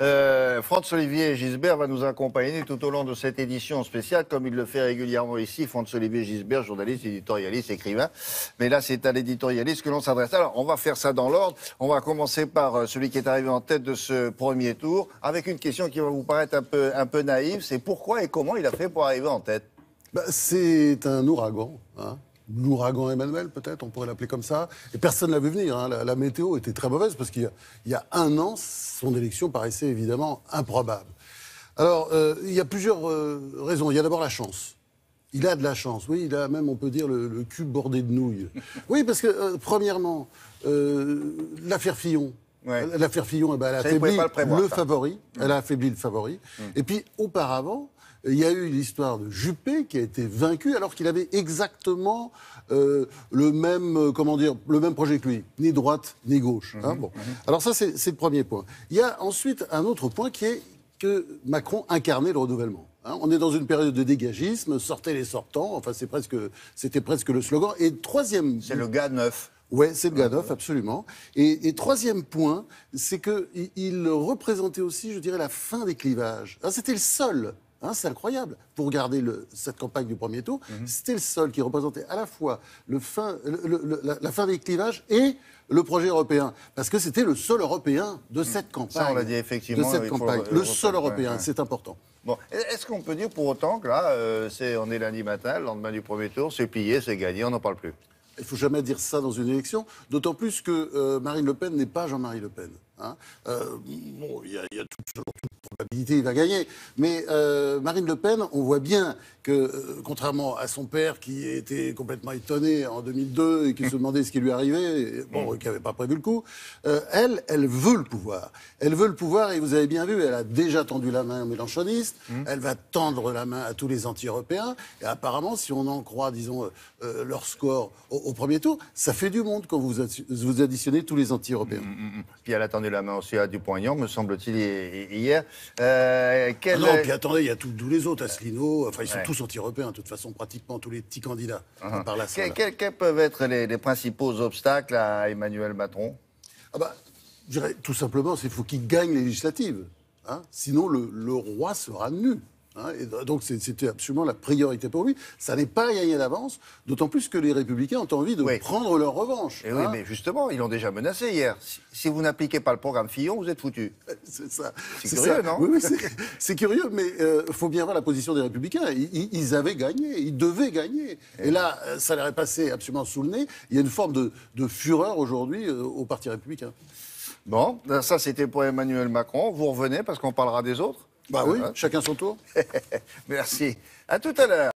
Franz-Olivier Gisbert va nous accompagner tout au long de cette édition spéciale, comme il le fait régulièrement ici. Franz-Olivier Gisbert, journaliste, éditorialiste, écrivain. Mais là, c'est à l'éditorialiste que l'on s'adresse. Alors, on va faire ça dans l'ordre. On va commencer par celui qui est arrivé en tête de ce premier tour, avec une question qui va vous paraître un peu naïve. C'est pourquoi et comment il a fait pour arriver en tête? C'est un ouragan, hein. L'ouragan Emmanuel, peut-être, on pourrait l'appeler comme ça. Et personne ne l'a vu venir, hein. La météo était très mauvaise parce qu'il y a un an, son élection paraissait évidemment improbable. Alors, il y a plusieurs raisons. Il y a d'abord la chance. Il a de la chance, oui, il a même, on peut dire, le cul bordé de nouilles. Oui, parce que, premièrement, l'affaire Fillon. Ouais. L'affaire Fillon, elle a affaibli le favori. Elle a affaibli le favori. Et puis, auparavant, il y a eu l'histoire de Juppé qui a été vaincu alors qu'il avait exactement le même projet que lui, ni droite ni gauche. Hein, bon. Alors ça, c'est le premier point. Il y a ensuite un autre point qui est que Macron incarnait le renouvellement. Hein, on est dans une période de dégagisme, sortez les sortants, enfin c'était presque le slogan. Et troisième... C'est le gars neuf. Oui, c'est le gars neuf, absolument. Et troisième point, c'est qu'il représentait aussi, je dirais, la fin des clivages. Hein, c'était le seul... Hein, c'est incroyable. Pour regarder cette campagne du premier tour, c'était le seul qui représentait à la fois la fin des clivages et le projet européen. Parce que c'était le seul européen de cette campagne. Ça, on l'a dit effectivement. De cette campagne. Le seul européen, c'est important. Bon, est-ce qu'on peut dire pour autant que là, on est lundi matin, le lendemain du premier tour, c'est plié, c'est gagné, on n'en parle plus? Il ne faut jamais dire ça dans une élection, d'autant plus que Marine Le Pen n'est pas Jean-Marie Le Pen. Hein. Il y a toute probabilité, il va gagner. Mais Marine Le Pen, on voit bien que, contrairement à son père qui était complètement étonné en 2002 et qui se demandait ce qui lui arrivait, qui n'avait pas prévu le coup, elle veut le pouvoir. Elle veut le pouvoir et vous avez bien vu, elle a déjà tendu la main aux mélenchonistes, elle va tendre la main à tous les anti-européens. Et apparemment, si on en croit, disons, leur score au premier tour, ça fait du monde quand vous additionnez tous les anti-européens. Puis elle a tendu la main aussi à Dupont-Aignan, me semble-t-il, hier. Non, puis attendez, il y a tous les autres, Asselineau, enfin ils sont tous anti-européens, de toute façon, pratiquement tous les petits candidats. Par la salle. Quels peuvent être les principaux obstacles à Emmanuel Macron? Je dirais, tout simplement, c'est qu'il faut qu'il gagne les législatives. Hein, sinon, le roi sera nu. Hein, et donc c'était absolument la priorité pour lui. Ça n'est pas gagné d'avance, d'autant plus que les Républicains ont envie de prendre leur revanche. Et oui, mais justement, ils l'ont déjà menacé hier. Si vous n'appliquez pas le programme Fillon, vous êtes foutus. C'est ça. C'est curieux, non? Oui, c'est curieux, mais il faut bien voir la position des Républicains. Ils avaient gagné, ils devaient gagner. Et là, ça leur est passé absolument sous le nez. Il y a une forme de fureur aujourd'hui au Parti républicain. Bon, ça c'était pour Emmanuel Macron. Vous revenez parce qu'on parlera des autres? Bah oui, chacun son tour. Merci. À tout à l'heure.